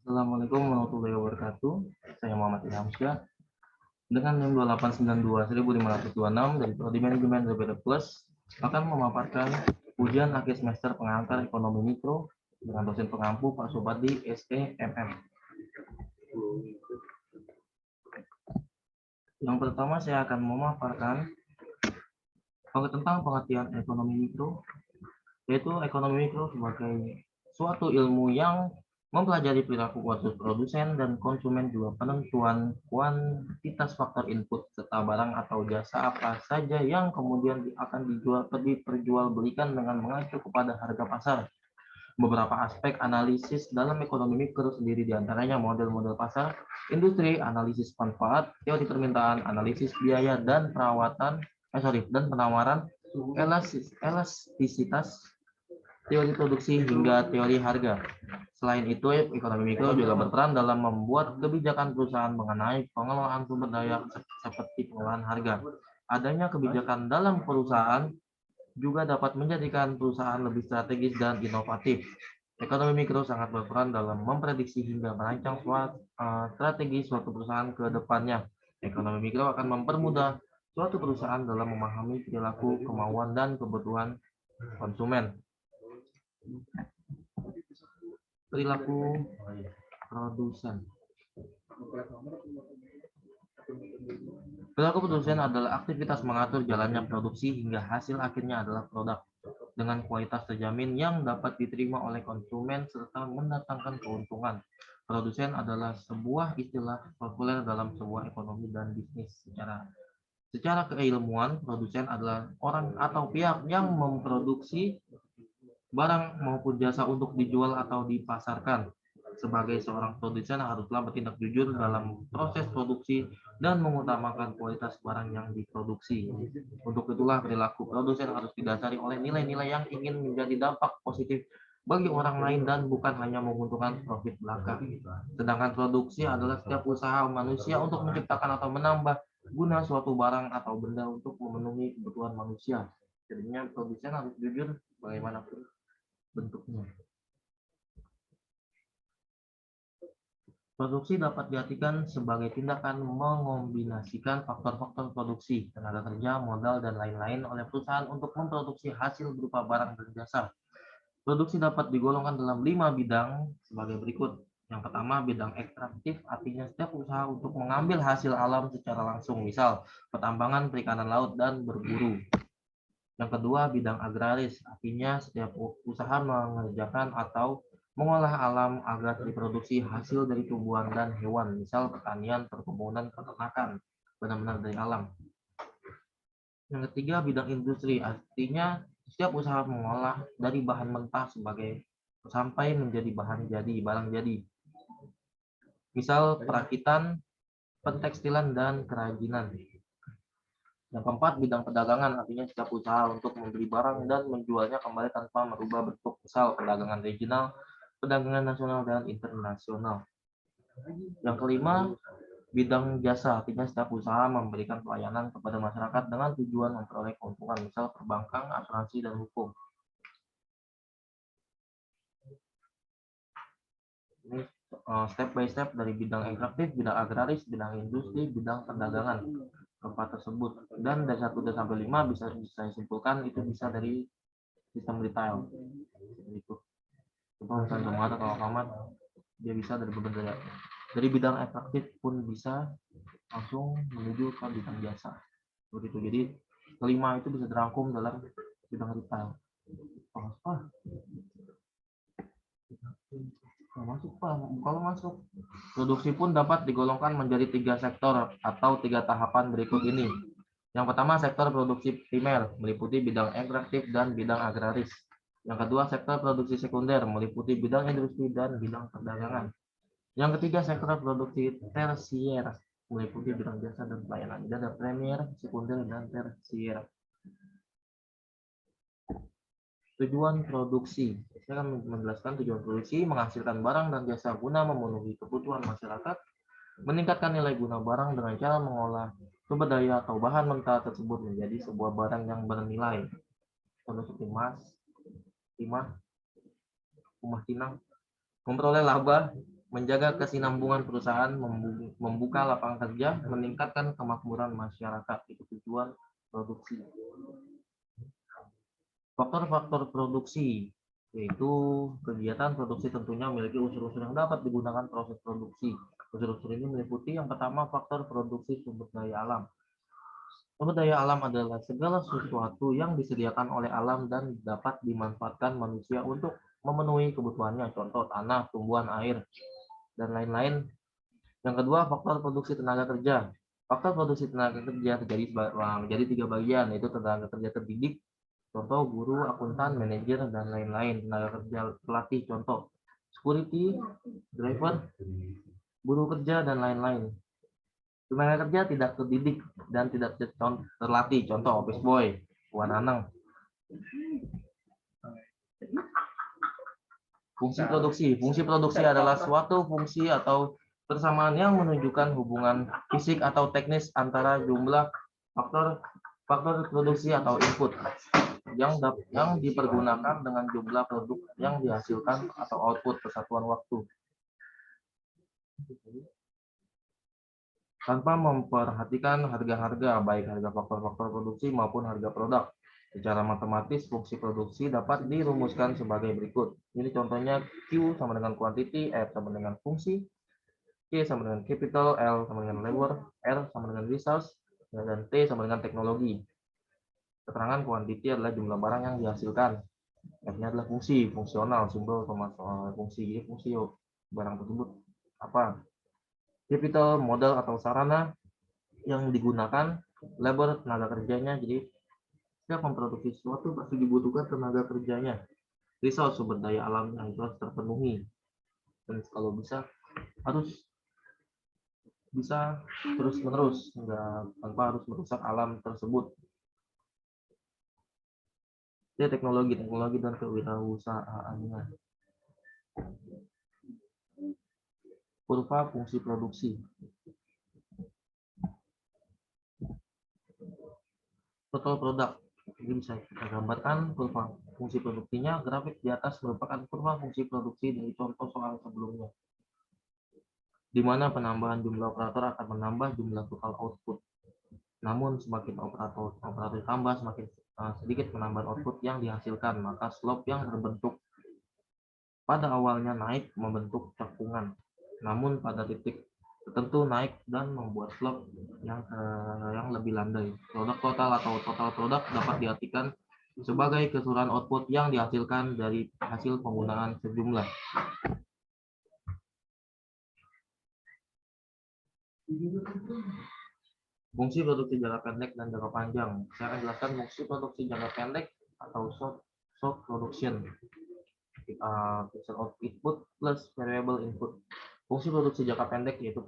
Assalamualaikum warahmatullahi wabarakatuh. Saya Muhammad Ilhamsyah dengan NIM 2892-1526 dari Prodi Manajemen DBD Plus akan memaparkan ujian akhir semester pengantar ekonomi mikro dengan dosen pengampu Pak Subadi SEMM. Yang pertama saya akan memaparkan tentang pengertian ekonomi mikro, yaitu ekonomi mikro sebagai suatu ilmu yang mempelajari perilaku produsen dan konsumen, juga penentuan kuantitas faktor input serta barang atau jasa apa saja yang kemudian akan diperjualbelikan dengan mengacu kepada harga pasar. Beberapa aspek analisis dalam ekonomi mikro sendiri diantaranya model-model pasar, industri, analisis manfaat, teori permintaan, analisis biaya dan penawaran, elastisitas, teori produksi hingga teori harga. Selain itu, ekonomi mikro juga berperan dalam membuat kebijakan perusahaan mengenai pengelolaan sumber daya seperti pengelolaan harga. Adanya kebijakan dalam perusahaan juga dapat menjadikan perusahaan lebih strategis dan inovatif. Ekonomi mikro sangat berperan dalam memprediksi hingga merancang strategi suatu perusahaan ke depannya. Ekonomi mikro akan mempermudah suatu perusahaan dalam memahami perilaku, kemauan, dan kebutuhan konsumen. Perilaku produsen. Perilaku produsen adalah aktivitas mengatur jalannya produksi hingga hasil akhirnya adalah produk dengan kualitas terjamin yang dapat diterima oleh konsumen serta mendatangkan keuntungan. Produsen adalah sebuah istilah populer dalam sebuah ekonomi dan bisnis. Secara keilmuan, produsen adalah orang atau pihak yang memproduksi barang maupun jasa untuk dijual atau dipasarkan. Sebagai seorang produsen haruslah bertindak jujur dalam proses produksi dan mengutamakan kualitas barang yang diproduksi. Untuk itulah perilaku produsen harus didasari oleh nilai-nilai yang ingin menjadi dampak positif bagi orang lain dan bukan hanya menguntungkan profit belaka. Sedangkan produksi adalah setiap usaha manusia untuk menciptakan atau menambah guna suatu barang atau benda untuk memenuhi kebutuhan manusia. Jadinya produsen harus jujur bagaimanapun bentuknya. Produksi dapat diartikan sebagai tindakan mengombinasikan faktor-faktor produksi, tenaga kerja, modal, dan lain-lain oleh perusahaan untuk memproduksi hasil berupa barang dan jasa. Produksi dapat digolongkan dalam 5 bidang sebagai berikut. Yang pertama, bidang ekstraktif, artinya setiap usaha untuk mengambil hasil alam secara langsung, misal pertambangan, perikanan laut, dan berburu. Yang kedua, bidang agraris, artinya setiap usaha mengerjakan atau mengolah alam agar diproduksi hasil dari tumbuhan dan hewan, misal pertanian, perkebunan, peternakan, benar-benar dari alam. Yang ketiga, bidang industri, artinya setiap usaha mengolah dari bahan mentah sampai menjadi barang jadi. Misal perakitan, pentekstilan, dan kerajinan. Yang keempat, bidang perdagangan, artinya setiap usaha untuk membeli barang dan menjualnya kembali tanpa merubah bentuk, misal perdagangan regional, perdagangan nasional, dan internasional. Yang kelima, bidang jasa, artinya setiap usaha memberikan pelayanan kepada masyarakat dengan tujuan memperoleh keuntungan, misal perbankan, asuransi, dan hukum. Ini step by step dari bidang ekstraktif, bidang agraris, bidang industri, bidang perdagangan. Keempat tersebut, dan dari 1 sampai 5 bisa saya simpulkan itu bisa dari sistem retail. Itu misalnya atau akamat, dia bisa dari bidang ekstraktif pun bisa langsung menuju ke bidang jasa. Begitu. Jadi kelima itu bisa dirangkum dalam bidang retail. Masuk Pak, kalau masuk. Produksi pun dapat digolongkan menjadi 3 sektor atau 3 tahapan berikut ini. Yang pertama, sektor produksi primer, meliputi bidang ekstraktif dan bidang agraris. Yang kedua, sektor produksi sekunder, meliputi bidang industri dan bidang perdagangan. Yang ketiga, sektor produksi tersier, meliputi bidang jasa dan pelayanan. Jadi ada premier, sekunder, dan tersier. Tujuan produksi. Saya akan menjelaskan tujuan produksi: menghasilkan barang dan jasa guna memenuhi kebutuhan masyarakat, meningkatkan nilai guna barang dengan cara mengolah sumber daya atau bahan mentah tersebut menjadi sebuah barang yang bernilai. Contoh seperti timah, tinang, memperoleh laba menjaga kesinambungan perusahaan, membuka lapangan kerja, meningkatkan kemakmuran masyarakat. Itu tujuan produksi. Faktor-faktor produksi, yaitu kegiatan produksi tentunya memiliki unsur-unsur yang dapat digunakan proses produksi. Unsur-unsur ini meliputi yang pertama faktor produksi sumber daya alam. Sumber daya alam adalah segala sesuatu yang disediakan oleh alam dan dapat dimanfaatkan manusia untuk memenuhi kebutuhannya, contoh tanah, tumbuhan, air, dan lain-lain. Yang kedua, faktor produksi tenaga kerja. Faktor produksi tenaga kerja menjadi 3 bagian, yaitu tenaga kerja terdidik, contoh guru, akuntan, manajer, dan lain-lain. Tenaga kerja pelatih, contoh security, driver, buruh kerja, dan lain-lain. Tenaga kerja tidak terdidik dan tidak terlatih, contoh office boy, Wan Anang. Fungsi produksi adalah suatu fungsi atau persamaan yang menunjukkan hubungan fisik atau teknis antara jumlah faktor produksi atau input yang dipergunakan dengan jumlah produk yang dihasilkan atau output persatuan waktu. Tanpa memperhatikan harga-harga, baik harga faktor-faktor produksi maupun harga produk. Secara matematis, fungsi produksi dapat dirumuskan sebagai berikut. Ini contohnya Q sama dengan quantity, F sama dengan fungsi, K sama dengan capital, L sama dengan labor, R sama dengan resource, dan T sama dengan teknologi. Keterangan quantity adalah jumlah barang yang dihasilkan. F-nya adalah fungsi, fungsional, simbol fungsi barang tersebut apa? Capital, modal atau sarana yang digunakan, labor, tenaga kerjanya. Jadi setiap memproduksi sesuatu pasti dibutuhkan tenaga kerjanya. Resource, sumber daya alamnya itu harus terpenuhi, dan kalau harus bisa terus menerus, tanpa harus merusak alam tersebut. Ini teknologi dan kewirausahaannya. Kurva fungsi produksi. Total produk. Ini bisa kita gambarkan kurva fungsi produksinya. Grafik di atas merupakan kurva fungsi produksi dari contoh soal sebelumnya, di mana penambahan jumlah operator akan menambah jumlah total output. Namun semakin operator tambah, semakin sedikit penambahan output yang dihasilkan, maka slope yang terbentuk pada awalnya naik membentuk cekungan. Namun pada titik tertentu naik dan membuat slope yang lebih landai. Produk total atau total produk dapat diartikan sebagai keseluruhan output yang dihasilkan dari hasil penggunaan sejumlah. Fungsi produksi jangka pendek dan jangka panjang. Saya akan jelaskan fungsi produksi jangka pendek atau short production. Fixed output plus variable input. Fungsi produksi jangka pendek yaitu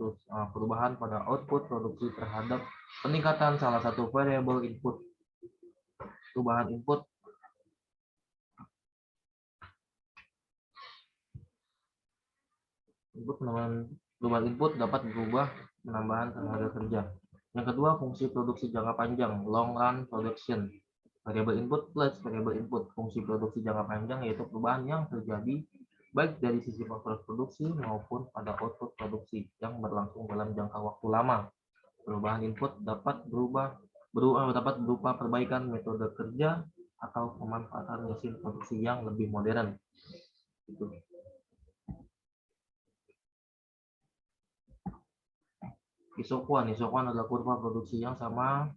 perubahan pada output produksi terhadap peningkatan salah satu variable input. Perubahan input dapat berubah penambahan tenaga kerja. Yang kedua, fungsi produksi jangka panjang, long run production. Variable input plus variable input. Fungsi produksi jangka panjang yaitu perubahan yang terjadi baik dari sisi faktor produksi maupun pada output produksi yang berlangsung dalam jangka waktu lama. Perubahan input dapat berupa perbaikan metode kerja atau pemanfaatan mesin produksi yang lebih modern. Itu. Isoquant adalah kurva produksi yang sama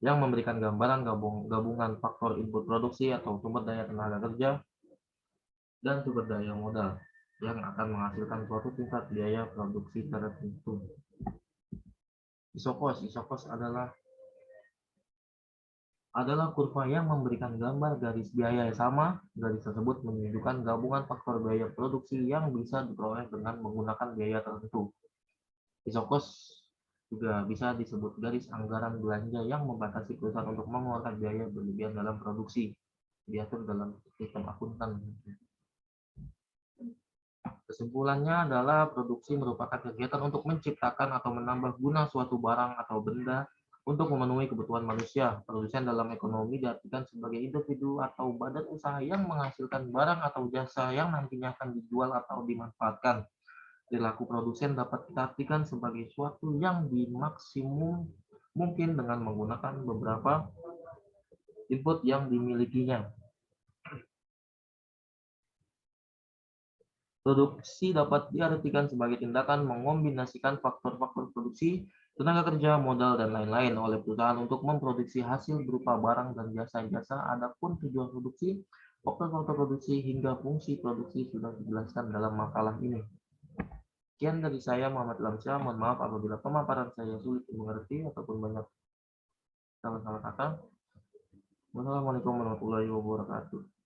yang memberikan gambaran gabungan faktor input produksi atau sumber daya tenaga kerja dan sumber daya modal yang akan menghasilkan suatu tingkat biaya produksi tertentu. Isokos adalah kurva yang memberikan gambar garis biaya yang sama. Garis tersebut menunjukkan gabungan faktor biaya produksi yang bisa diperoleh dengan menggunakan biaya tertentu. Isokos juga bisa disebut garis anggaran belanja yang membatasi perusahaan untuk mengeluarkan biaya berlebihan dalam produksi, diatur dalam sistem akuntan. Kesimpulannya adalah produksi merupakan kegiatan untuk menciptakan atau menambah guna suatu barang atau benda untuk memenuhi kebutuhan manusia. Produsen dalam ekonomi diartikan sebagai individu atau badan usaha yang menghasilkan barang atau jasa yang nantinya akan dijual atau dimanfaatkan. Perilaku produsen dapat kita artikan sebagai suatu yang dimaksimum mungkin dengan menggunakan beberapa input yang dimilikinya. Produksi dapat diartikan sebagai tindakan mengombinasikan faktor-faktor produksi, tenaga kerja, modal, dan lain-lain oleh perusahaan untuk memproduksi hasil berupa barang dan jasa-jasa. Adapun tujuan produksi, faktor-faktor produksi, hingga fungsi produksi sudah dijelaskan dalam makalah ini. Sekian dari saya, Muhammad Lamsyah. Mohon maaf apabila pemaparan saya sulit dimengerti ataupun banyak salah-salah kata. Wassalamualaikum warahmatullahi wabarakatuh.